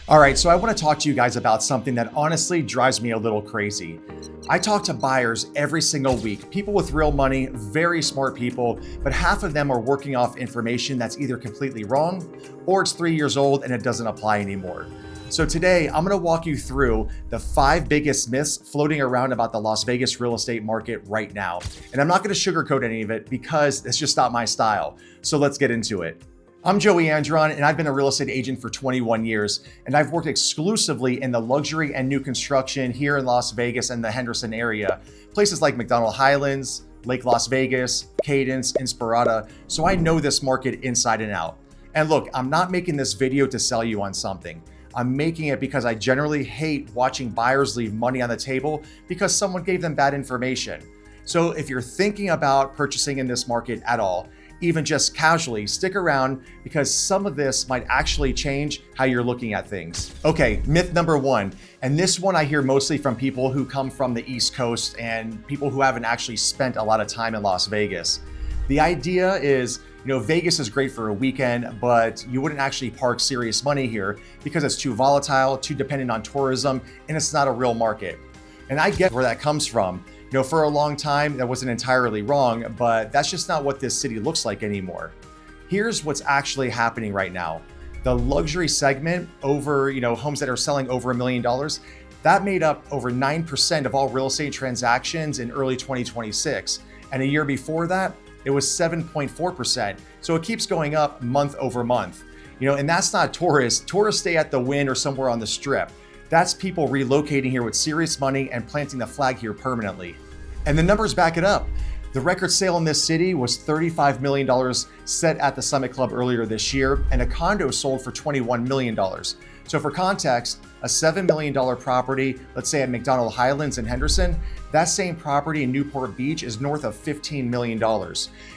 All right, so I want to talk to you guys about something that honestly drives me a little crazy. I talk to buyers every single week, people with real money, very smart people, but half of them are working off information that's either completely wrong or it's 3 years old and it doesn't apply anymore. So today, I'm going to walk you through the 5 biggest myths floating around about the Las Vegas real estate market right now. And I'm not going to sugarcoat any of it because it's just not my style. So let's get into it. I'm Joey Andron, and I've been a real estate agent for 21 years, and I've worked exclusively in the luxury and new construction here in Las Vegas and the Henderson area, places like McDonald Highlands, Lake Las Vegas, Cadence, Inspirada, so I know this market inside and out. And look, I'm not making this video to sell you on something. I'm making it because I generally hate watching buyers leave money on the table because someone gave them bad information. So if you're thinking about purchasing in this market at all, even just casually, stick around because some of this might actually change how you're looking at things. Okay, myth number 1, and this one I hear mostly from people who come from the East Coast and people who haven't actually spent a lot of time in Las Vegas. The idea is, Vegas is great for a weekend, but you wouldn't actually park serious money here because it's too volatile, too dependent on tourism, and it's not a real market. And I get where that comes from. For a long time, that wasn't entirely wrong, but that's just not what this city looks like anymore. Here's what's actually happening right now. The luxury segment over, homes that are selling over $1 million, that made up over 9% of all real estate transactions in early 2026. And a year before that, it was 7.4%. So it keeps going up month over month. And that's not tourists. Tourists stay at the Wynn or somewhere on the Strip. That's people relocating here with serious money and planting the flag here permanently. And the numbers back it up. The record sale in this city was $35 million set at the Summit Club earlier this year, and a condo sold for $21 million. So for context, a $7 million property, let's say at McDonald Highlands in Henderson, that same property in Newport Beach is north of $15 million.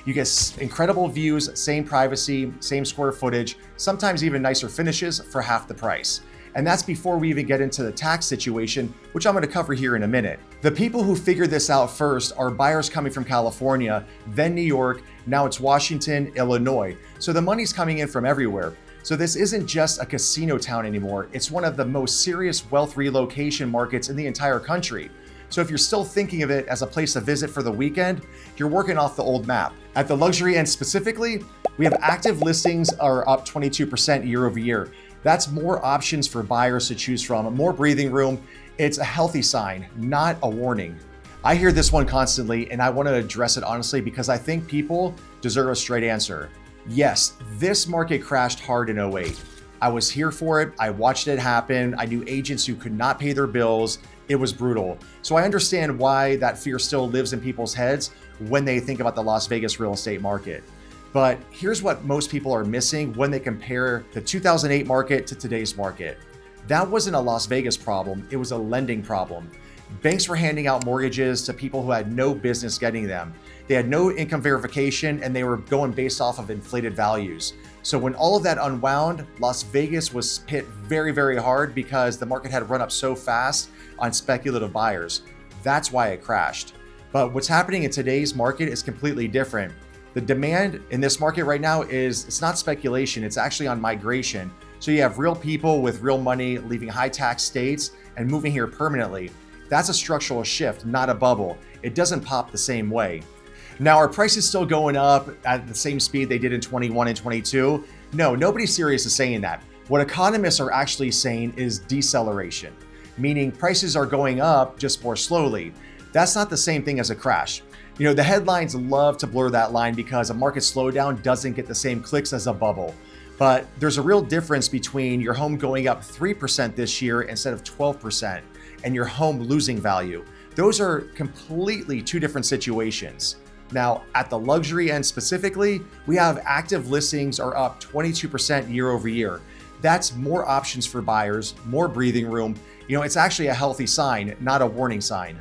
You get incredible views, same privacy, same square footage, sometimes even nicer finishes for half the price. And that's before we even get into the tax situation, which I'm going to cover here in a minute. The people who figured this out first are buyers coming from California, then New York, now it's Washington, Illinois. So the money's coming in from everywhere. So this isn't just a casino town anymore. It's one of the most serious wealth relocation markets in the entire country. So if you're still thinking of it as a place to visit for the weekend, you're working off the old map. At the luxury end specifically, we have active listings are up 22% year over year. That's more options for buyers to choose from, more breathing room. It's a healthy sign, not a warning. I hear this one constantly, and I want to address it honestly because I think people deserve a straight answer. Yes, this market crashed hard in '08. I was here for it. I watched it happen. I knew agents who could not pay their bills. It was brutal. So I understand why that fear still lives in people's heads when they think about the Las Vegas real estate market. But here's what most people are missing when they compare the 2008 market to today's market. That wasn't a Las Vegas problem, it was a lending problem. Banks were handing out mortgages to people who had no business getting them. They had no income verification and they were going based off of inflated values. So when all of that unwound, Las Vegas was hit very, very hard because the market had run up so fast on speculative buyers. That's why it crashed. But what's happening in today's market is completely different. The demand in this market right now it's not speculation, it's actually on migration. So you have real people with real money leaving high tax states and moving here permanently. That's a structural shift, not a bubble. It doesn't pop the same way. Now, are prices still going up at the same speed they did in 21 and 22? No, nobody's serious is saying that. What economists are actually saying is deceleration, meaning prices are going up just more slowly. That's not the same thing as a crash. The headlines love to blur that line because a market slowdown doesn't get the same clicks as a bubble. But there's a real difference between your home going up 3% this year instead of 12% and your home losing value. Those are completely two different situations. Now, at the luxury end specifically, we have active listings are up 22% year over year. That's more options for buyers, more breathing room. It's actually a healthy sign, not a warning sign.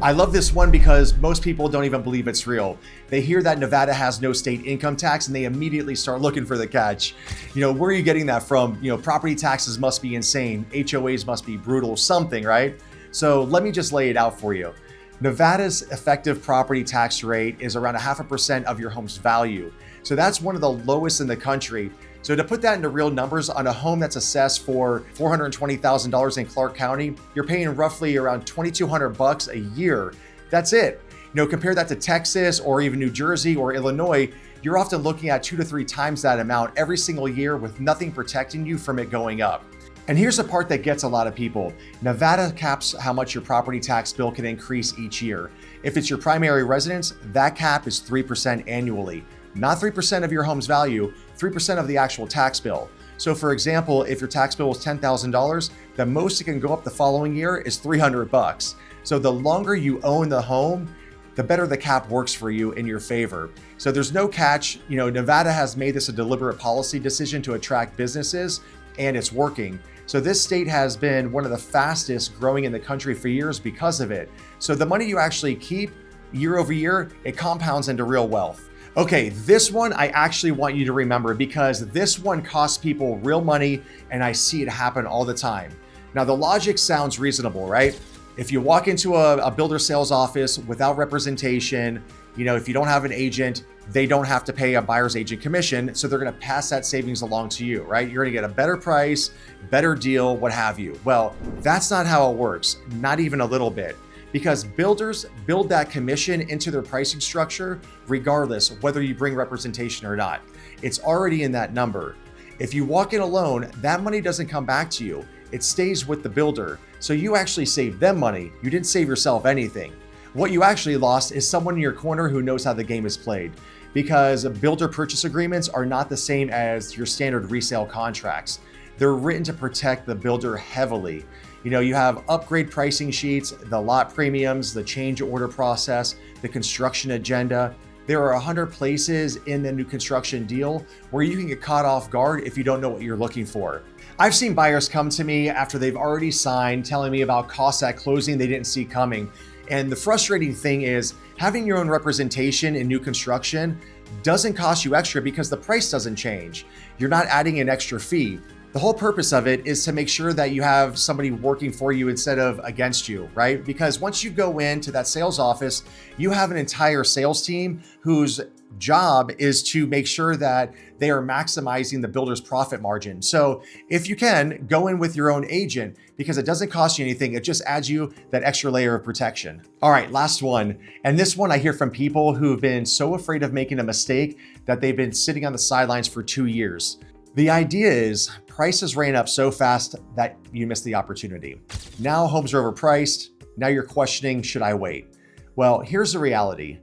I love this one because most people don't even believe it's real. They hear that Nevada has no state income tax and they immediately start looking for the catch. Where are you getting that from? Property taxes must be insane. HOAs must be brutal, something, right? So let me just lay it out for you. Nevada's effective property tax rate is around 0.5% of your home's value. So that's one of the lowest in the country. So to put that into real numbers, on a home that's assessed for $420,000 in Clark County, you're paying roughly around $2,200 a year. That's it. Compare that to Texas or even New Jersey or Illinois, you're often looking at 2 to 3 times that amount every single year with nothing protecting you from it going up. And here's the part that gets a lot of people. Nevada caps how much your property tax bill can increase each year. If it's your primary residence, that cap is 3% annually. Not 3% of your home's value, 3% of the actual tax bill. So for example, if your tax bill is $10,000, the most it can go up the following year is $300. So the longer you own the home, the better the cap works for you in your favor. So there's no catch. Nevada has made this a deliberate policy decision to attract businesses, and it's working. So this state has been one of the fastest growing in the country for years because of it. So the money you actually keep year over year, it compounds into real wealth. Okay, this one I actually want you to remember because this one costs people real money and I see it happen all the time. Now the logic sounds reasonable, right? If you walk into a builder sales office without representation, if you don't have an agent, they don't have to pay a buyer's agent commission. So they're going to pass that savings along to you, right? You're going to get a better price, better deal, what have you. Well, that's not how it works. Not even a little bit. Because builders build that commission into their pricing structure, regardless of whether you bring representation or not. It's already in that number. If you walk in alone, that money doesn't come back to you. It stays with the builder. So you actually saved them money. You didn't save yourself anything. What you actually lost is someone in your corner who knows how the game is played, because builder purchase agreements are not the same as your standard resale contracts. They're written to protect the builder heavily. You have upgrade pricing sheets, the lot premiums, the change order process, the construction agenda. There are 100 places in the new construction deal where you can get caught off guard if you don't know what you're looking for. I've seen buyers come to me after they've already signed, telling me about costs at closing they didn't see coming. And the frustrating thing is having your own representation in new construction doesn't cost you extra because the price doesn't change. You're not adding an extra fee. The whole purpose of it is to make sure that you have somebody working for you instead of against you, right? Because once you go into that sales office, you have an entire sales team whose job is to make sure that they are maximizing the builder's profit margin. So if you can, go in with your own agent because it doesn't cost you anything. It just adds you that extra layer of protection. All right, last one. And this one I hear from people who've been so afraid of making a mistake that they've been sitting on the sidelines for 2 years. The idea is prices ran up so fast that you missed the opportunity. Now homes are overpriced. Now you're questioning, should I wait? Well, here's the reality.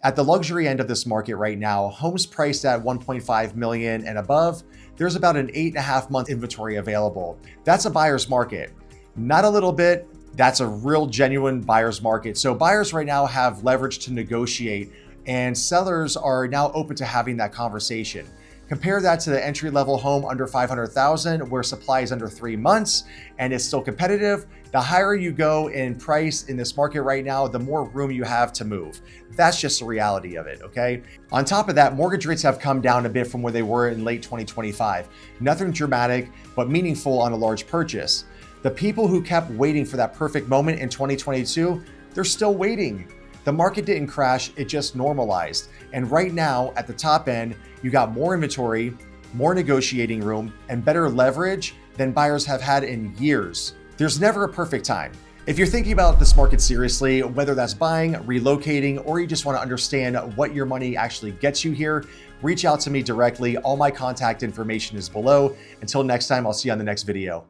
At the luxury end of this market right now, homes priced at 1.5 million and above, there's about an 8.5-month inventory available. That's a buyer's market. Not a little bit, that's a real genuine buyer's market. So buyers right now have leverage to negotiate and sellers are now open to having that conversation. Compare that to the entry-level home under $500,000 where supply is under 3 months and it's still competitive. The higher you go in price in this market right now, the more room you have to move. That's just the reality of it, okay? On top of that, mortgage rates have come down a bit from where they were in late 2025. Nothing dramatic, but meaningful on a large purchase. The people who kept waiting for that perfect moment in 2022, they're still waiting. The market didn't crash, it just normalized. And right now, at the top end, you got more inventory, more negotiating room, and better leverage than buyers have had in years. There's never a perfect time. If you're thinking about this market seriously, whether that's buying, relocating, or you just want to understand what your money actually gets you here, reach out to me directly. All my contact information is below. Until next time, I'll see you on the next video.